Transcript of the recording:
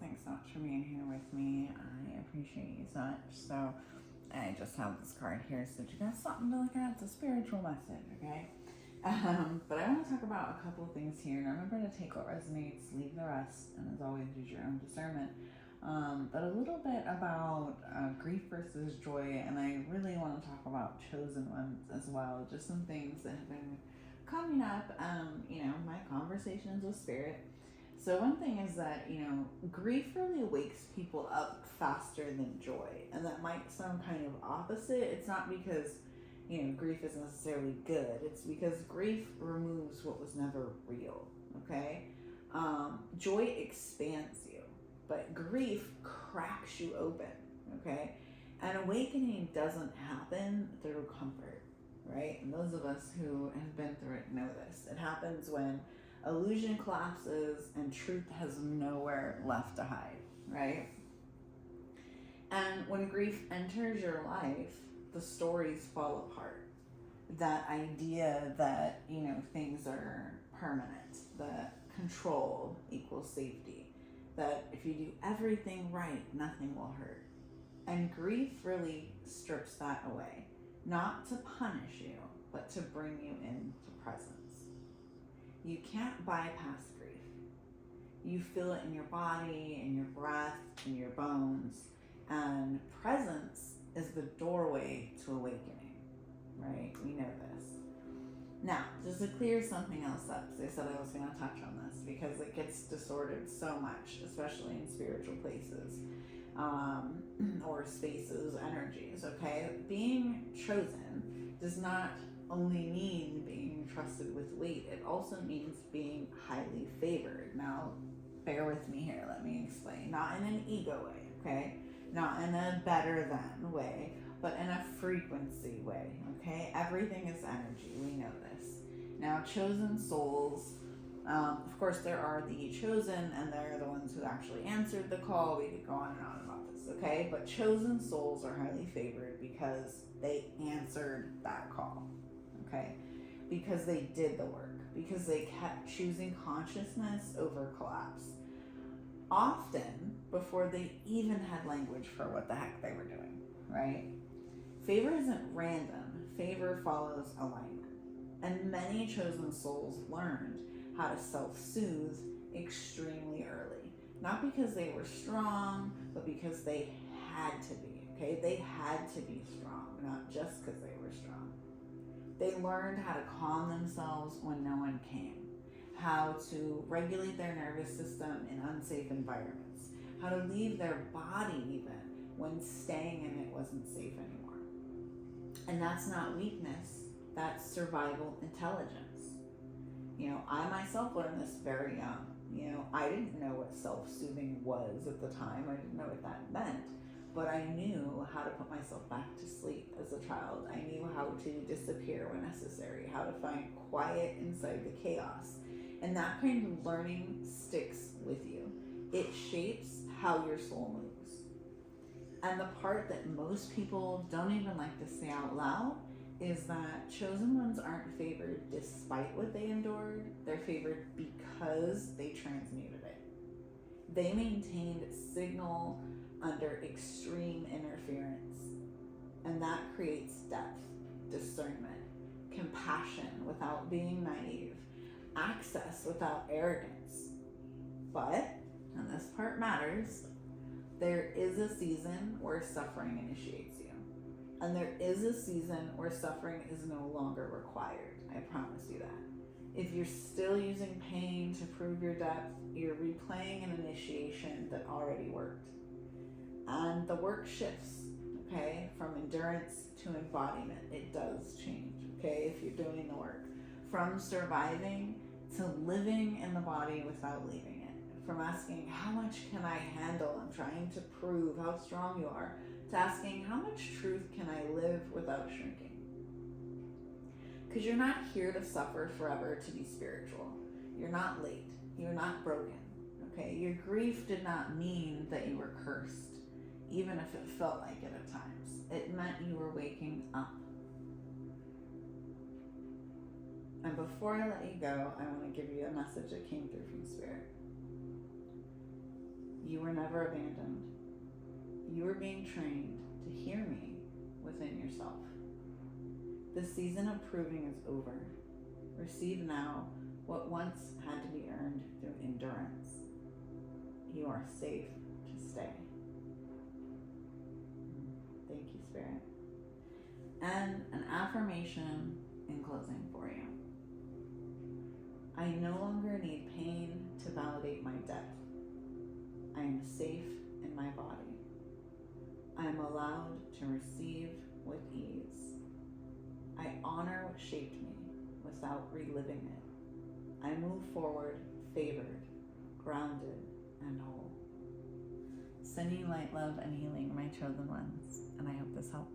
Thanks so much for being here with me. I appreciate you so much. So I just have this card here so that you got something to look at. It's a spiritual message, okay? But I want to talk about a couple of things here. And remember to take what resonates, leave the rest, and as always, use your own discernment. But a little bit about grief versus joy, and I really want to talk about chosen ones as well. Just some things that have been coming up, my conversations with spirit. So one thing is that, grief really wakes people up faster than joy. And that might sound kind of opposite. It's not because, grief is necessarily good. It's because grief removes what was never real, okay? Joy expands you, but grief cracks you open, okay? And awakening doesn't happen through comfort, right? And those of us who have been through it know this. It happens when illusion collapses and truth has nowhere left to hide, right? And when grief enters your life, the stories fall apart. That idea that, things are permanent, that control equals safety, that if you do everything right, nothing will hurt. And grief really strips that away, not to punish you, but to bring you into presence. You can't bypass grief. You feel it in your body, in your breath, in your bones. And presence is the doorway to awakening, right? We know this. Now, just to clear something else up, because I said I was going to touch on this, because it gets distorted so much, especially in spiritual places, or spaces, energies, okay? Being chosen does not only mean being trusted with weight, it also means being highly favored. Now, bear with me here, let me explain. Not in an ego way, okay? Not in a better than way, but in a frequency way, okay? Everything is energy, we know this. Now, chosen souls, of course, there are the chosen, and they're the ones who actually answered the call. We could go on and on about this, okay? But chosen souls are highly favored because they answered that call. Okay, because they did the work, because they kept choosing consciousness over collapse, often before they even had language for what the heck they were doing, right? Favor isn't random. Favor follows alignment. And many chosen souls learned how to self-soothe extremely early. Not because they were strong, but because they had to be, okay? They had to be strong, not just because they were strong. They learned how to calm themselves when no one came, how to regulate their nervous system in unsafe environments, how to leave their body even when staying in it wasn't safe anymore. And that's not weakness, that's survival intelligence. I myself learned this very young. I didn't know what self-soothing was at the time. I didn't know what that meant. But I knew how to put myself back to sleep as a child. I knew how to disappear when necessary, how to find quiet inside the chaos. And that kind of learning sticks with you. It shapes how your soul moves. And the part that most people don't even like to say out loud is that chosen ones aren't favored despite what they endured. They're favored because they transmuted it. They maintained signal under extreme interference. And that creates depth, discernment, compassion without being naive, access without arrogance. But, and this part matters, there is a season where suffering initiates you. And there is a season where suffering is no longer required. I promise you that. If you're still using pain to prove your depth, you're replaying an initiation that already worked. And the work shifts, okay? From endurance to embodiment, it does change, okay? If you're doing the work. From surviving to living in the body without leaving it. From asking, how much can I handle? I'm trying to prove how strong you are. To asking, how much truth can I live without shrinking? Because you're not here to suffer forever to be spiritual. You're not late. You're not broken, okay? Your grief did not mean that you were cursed, even if it felt like it at times. It meant you were waking up. And before I let you go, I want to give you a message that came through from Spirit. You were never abandoned. You are being trained to hear me within yourself. The season of proving is over. Receive now what once had to be earned through endurance. You are safe to stay. Thank you, Spirit. And an affirmation in closing for you. I no longer need pain to validate my depth. I am safe in my body. I am allowed to receive with ease. I honor what shaped me without reliving it. I move forward favored, grounded, and whole. Sending light, love, and healing, my chosen ones, and I hope this helped.